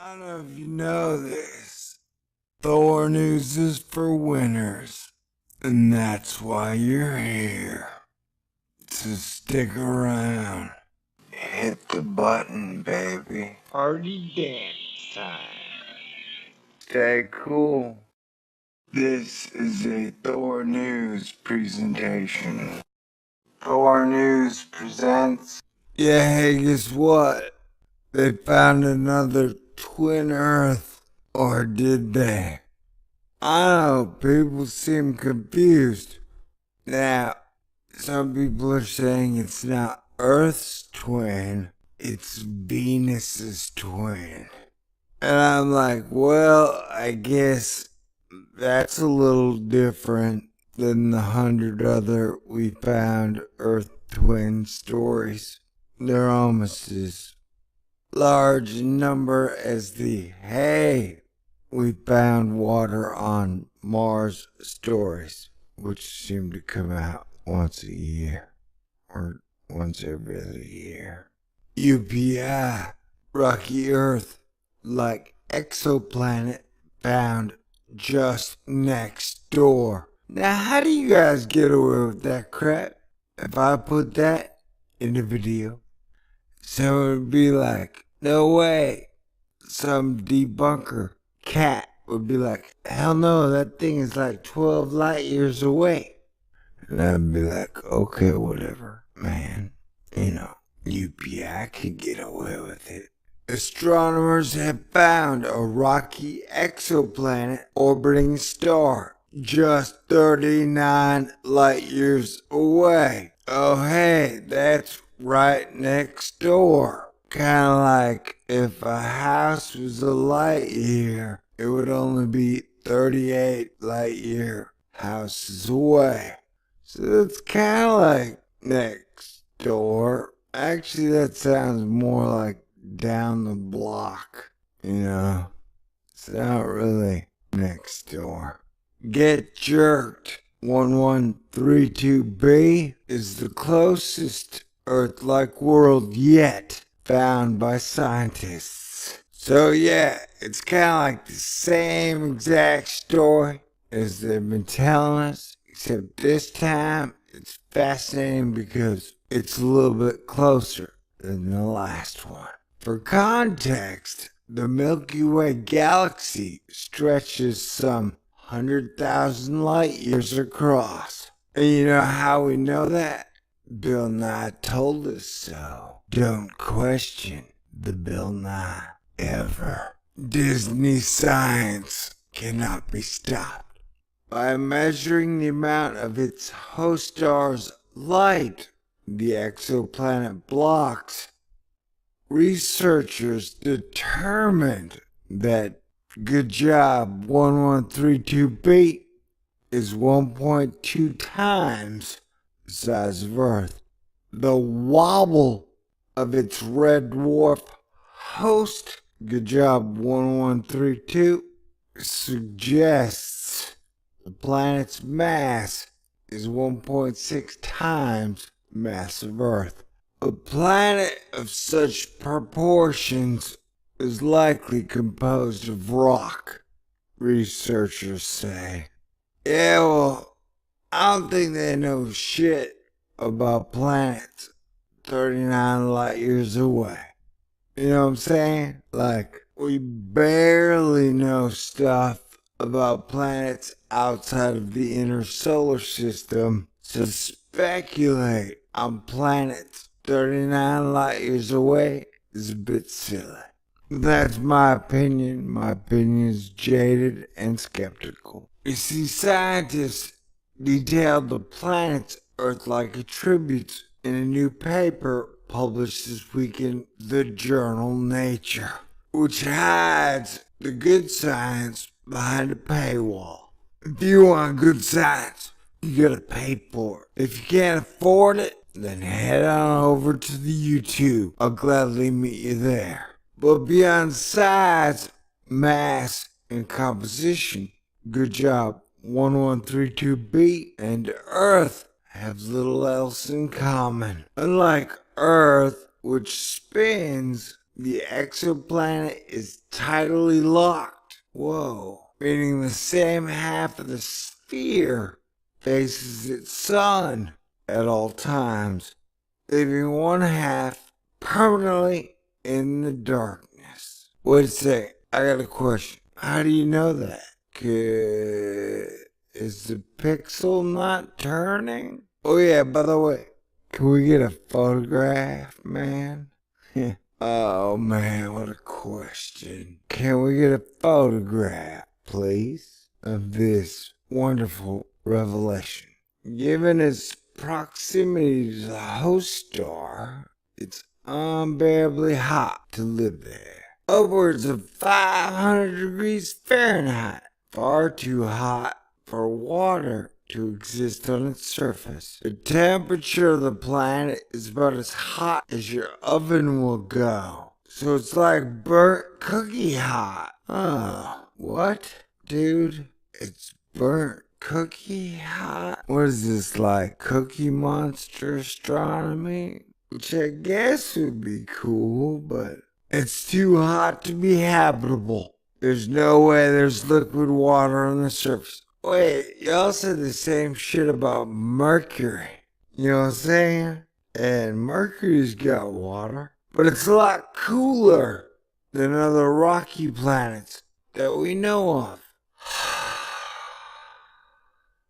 I don't know if you know this. Thor News is for winners. And that's why you're here. So stick around. Hit the button, baby. Party dance time. Stay cool. This is a Thor News presentation. Thor News presents. Yeah, hey, guess what? They found another twin Earth. Or did they? I don't know, people seem confused. Now, some people are saying it's not Earth's twin, it's Venus's twin. And I'm like, well, I guess that's a little different than the 100 other we found Earth twin stories. They're almost as large in number as the hey, we found water on Mars stories, which seem to come out once a year or once every other year. UPI, rocky Earth, like exoplanet found just next door. Now, how do you guys get away with that crap? If I put that in a video, someone would be like, no way. Some debunker cat would be like, hell no, that thing is like 12 light years away. And I'd be like, okay, whatever, man. You know, UPI could get away with it. Astronomers have found a rocky exoplanet orbiting a star just 39 light years away. Oh, hey, that's right next door. Kinda like if a house was a light year, it would only be 38 light year houses away. So it's kinda like next door. Actually, that sounds more like down the block, you know? It's not really next door. Get Jerked 1132b is the closest Earth-like world yet found by scientists. So yeah, it's kind of like the same exact story as they've been telling us, except this time it's fascinating because it's a little bit closer than the last one. For context, the Milky Way galaxy stretches some 100,000 light years across. And you know how we know that? Bill Nye told us so. Don't question the Bill Nye ever. Disney science cannot be stopped. By measuring the amount of its host star's light the exoplanet blocks, researchers determined that good job 1132b is 1.2 times the size of Earth. The wobble of its red dwarf host, good job 1132, suggests the planet's mass is 1.6 times the mass of Earth. A planet of such proportions is likely composed of rock, researchers say. Yeah, well, I don't think they know shit about planets 39 light years away. You know what I'm saying? Like, we barely know stuff about planets outside of the inner solar system, so speculate on planets 39 light years away is a bit silly. That's my opinion. My opinion is jaded and skeptical. You see, scientists detailed the planet's Earth-like attributes in a new paper published this week in the journal Nature, which hides the good science behind a paywall. If you want good science, you gotta pay for it. If you can't afford it, then head on over to the YouTube. I'll gladly meet you there. But beyond size, mass, and composition, good job 1132b and Earth have little else in common. Unlike Earth, which spins, the exoplanet is tidally locked. Whoa. Meaning the same half of the sphere faces its sun at all times, leaving one half permanently in the darkness. Wait a second, I got a question. How do you know that? Is the pixel not turning? Oh yeah, by the way, can we get a photograph, man? Oh man, what a question. Can we get a photograph, please, of this wonderful revelation? Given its proximity to the host star, it's unbearably hot to live there. Upwards of 500 degrees Fahrenheit. Far too hot for water to exist on its surface. The temperature of the planet is about as hot as your oven will go. So it's like burnt cookie hot. Oh, what? Dude, it's burnt cookie hot? What is this, like Cookie Monster astronomy? Which I guess would be cool, but it's too hot to be habitable. There's no way there's liquid water on the surface. Wait, y'all said the same shit about Mercury. You know what I'm saying? And Mercury's got water, but it's a lot cooler than other rocky planets that we know of.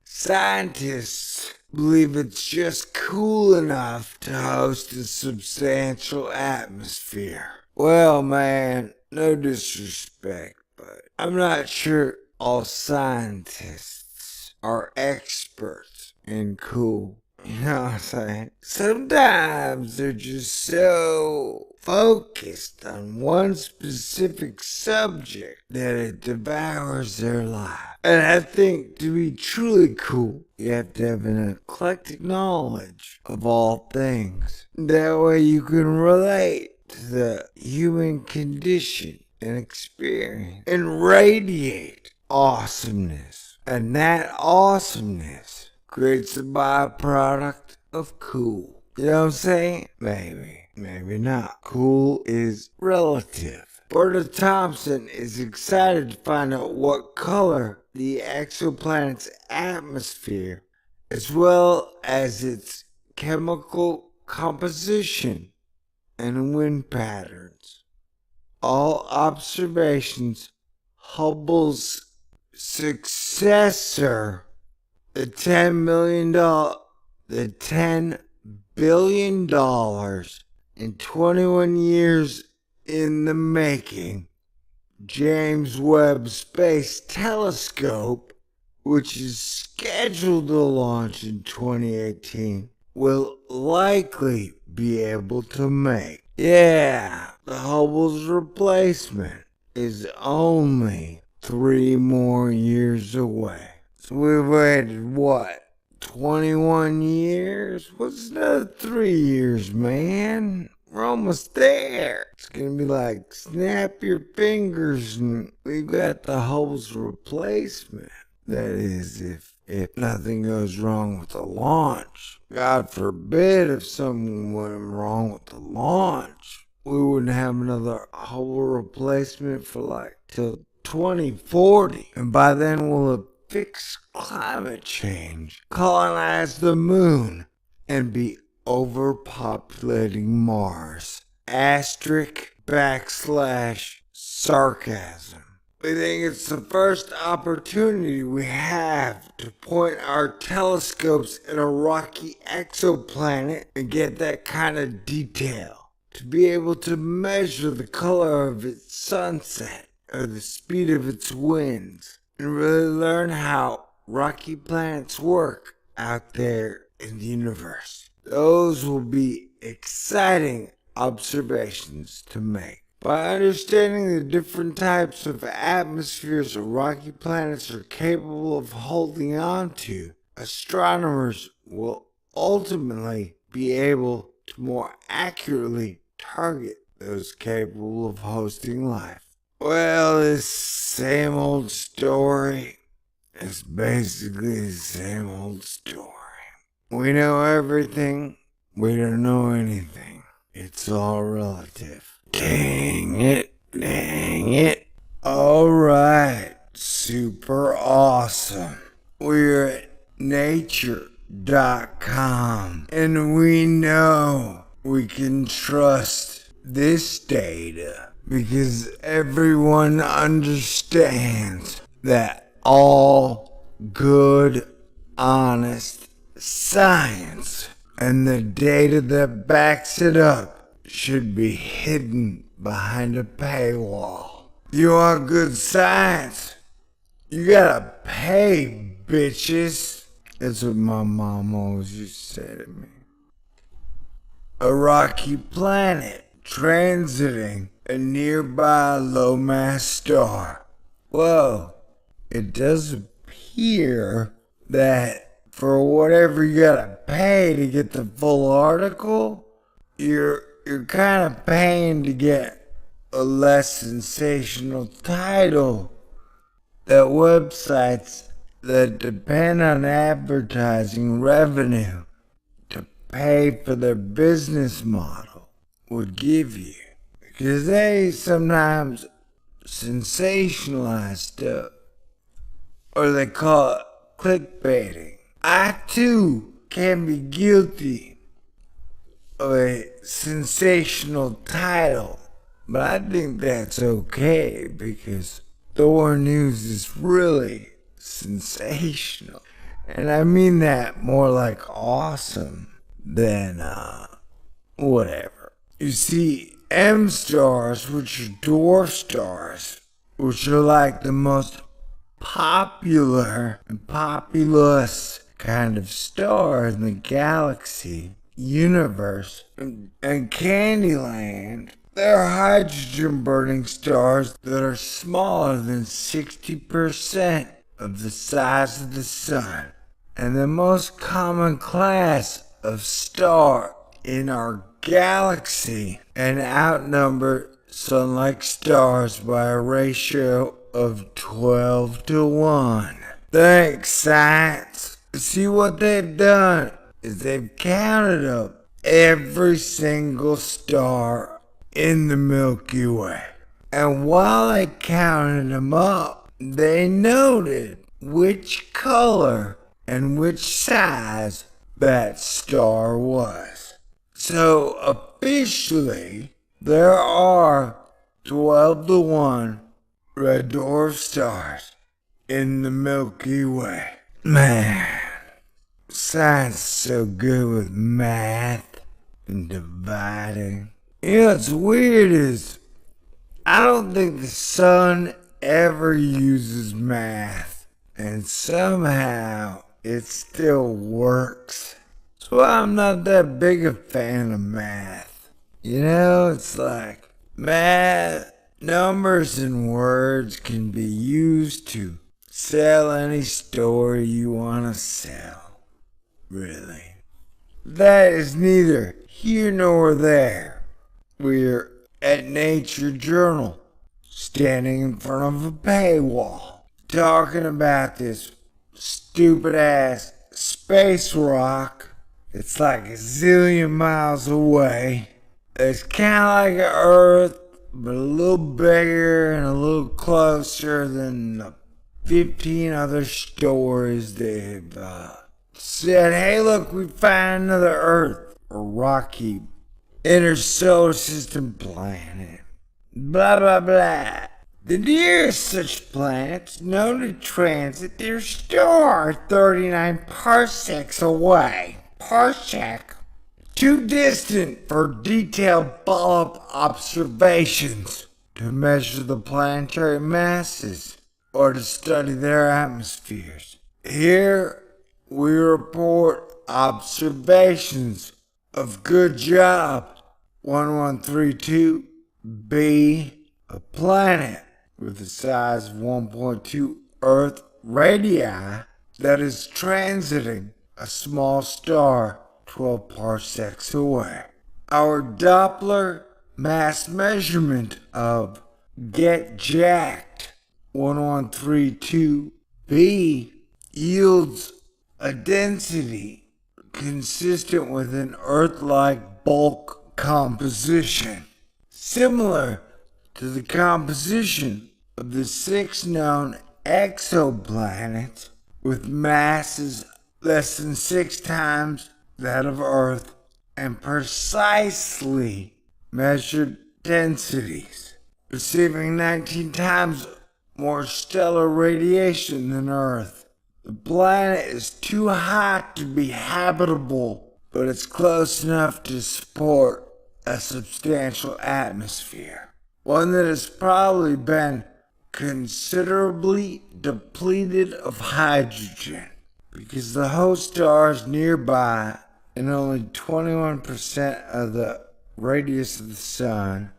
Scientists believe it's just cool enough to host a substantial atmosphere. Well, man, no disrespect, but I'm not sure all scientists are experts in cool. You know what I'm saying? Sometimes they're just so focused on one specific subject that it devours their life. And I think to be truly cool, you have to have an eclectic knowledge of all things. That way you can relate to the human condition and experience and radiate awesomeness. And that awesomeness creates a byproduct of cool. You know what I'm saying? Maybe not. Cool is relative. Berta Thompson is excited to find out what color the exoplanet's atmosphere, as well as its chemical composition and wind patterns. All observations Hubble's successor, the $10 billion in 21 years in the making, James Webb Space Telescope, which is scheduled to launch in 2018, will likely be able to make. Yeah, the Hubble's replacement is only 3 more years away. So we've waited, what, 21 years? What's another 3 years, man? We're almost there. It's gonna be like, snap your fingers and we've got the Hubble's replacement. That is, if nothing goes wrong with the launch. God forbid if something went wrong with the launch. We wouldn't have another Hubble replacement for like till 2040. And by then we'll have fixed climate change, colonize the moon, and be overpopulating Mars. */sarcasm. We think it's the first opportunity we have to point our telescopes at a rocky exoplanet and get that kind of detail. To be able to measure the color of its sunset or the speed of its winds and really learn how rocky planets work out there in the universe. Those will be exciting observations to make. By understanding the different types of atmospheres rocky planets are capable of holding on to, astronomers will ultimately be able to more accurately target those capable of hosting life. Well, this same old story is basically the same old story. We know everything, we don't know anything. It's all relative. Dang it. Alright, super awesome. We're at nature.com, and we know we can trust this data because everyone understands that all good, honest science and the data that backs it up should be hidden behind a paywall. You want good science? You gotta pay, bitches. That's what my mom always used to say to me. A rocky planet transiting a nearby low-mass star. Whoa, it does appear that for whatever you gotta pay to get the full article, you're kind of paying to get a less sensational title that websites that depend on advertising revenue to pay for their business model would give you. Because they sometimes sensationalize stuff, or they call it clickbaiting. I too can be guilty of a sensational title, but I think that's okay because Thor News is really sensational. And I mean that more like awesome than whatever. You see, M stars, which are dwarf stars, which are like the most popular and populous kind of star in the galaxy, universe, and Candyland, they're hydrogen-burning stars that are smaller than 60% of the size of the sun. And the most common class of star in our galaxy and outnumber sun-like stars by a ratio of 12-1. Thanks, science. See, what they've done is they've counted up every single star in the Milky Way. And while they counted them up, they noted which color and which size that star was. So officially, there are 12-1 red dwarf stars in the Milky Way. Man, science is so good with math and dividing. You know what's weird is I don't think the sun ever uses math, and somehow it still works. So I'm not that big a fan of math. You know, it's like math, numbers and words can be used to sell any story you want to sell. Really. That is neither here nor there. We're at Nature Journal, standing in front of a paywall, talking about this stupid ass space rock. It's like a zillion miles away. It's kind of like Earth, but a little bigger and a little closer than the 15 other stories they've said, hey look, we found another Earth, a rocky intersolar system planet. Blah blah blah. The nearest such planets known to transit their star 39 parsecs away. Parsec? Too distant for detailed follow-up observations to measure the planetary masses or to study their atmospheres. Here we report observations of good job 1132b, a planet with the size of 1.2 Earth radii that is transiting a small star 12 parsecs away. Our Doppler mass measurement of Get Jacked 1132b yields a density consistent with an Earth-like bulk composition. similar to the composition of the 6 known exoplanets with masses less than 6 times that of Earth and precisely measured densities, receiving 19 times more stellar radiation than Earth. The planet is too hot to be habitable, but it's close enough to support a substantial atmosphere, one that has probably been considerably depleted of hydrogen, because the host stars nearby and only 21% of the radius of the sun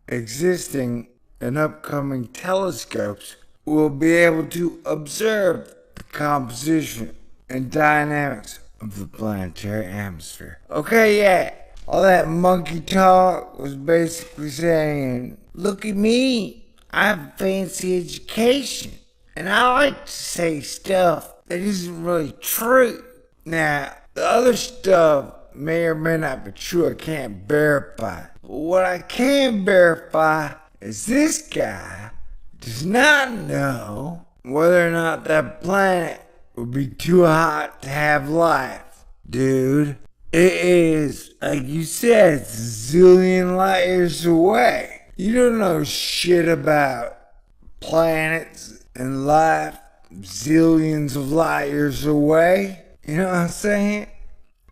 existing in upcoming telescopes will be able to observe the composition and dynamics of the planetary atmosphere. Okay, yeah, all that monkey talk was basically saying, look at me, I have a fancy education, and I like to say stuff that isn't really true. Now, the other stuff may or may not be true, I can't verify. But what I can verify is this guy does not know whether or not that planet would be too hot to have life. Dude, it is, like you said, it's a zillion light years away. You don't know shit about planets and life zillions of light years away. You know what I'm saying?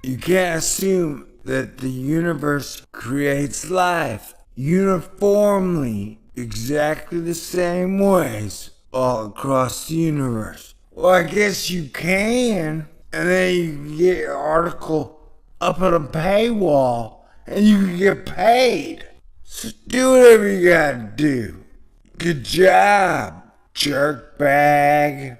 You can't assume that the universe creates life uniformly, exactly the same ways all across the universe. Well, I guess you can, and then you can get your article up on a paywall, and you can get paid. So do whatever you gotta do. Good job, jerkbag.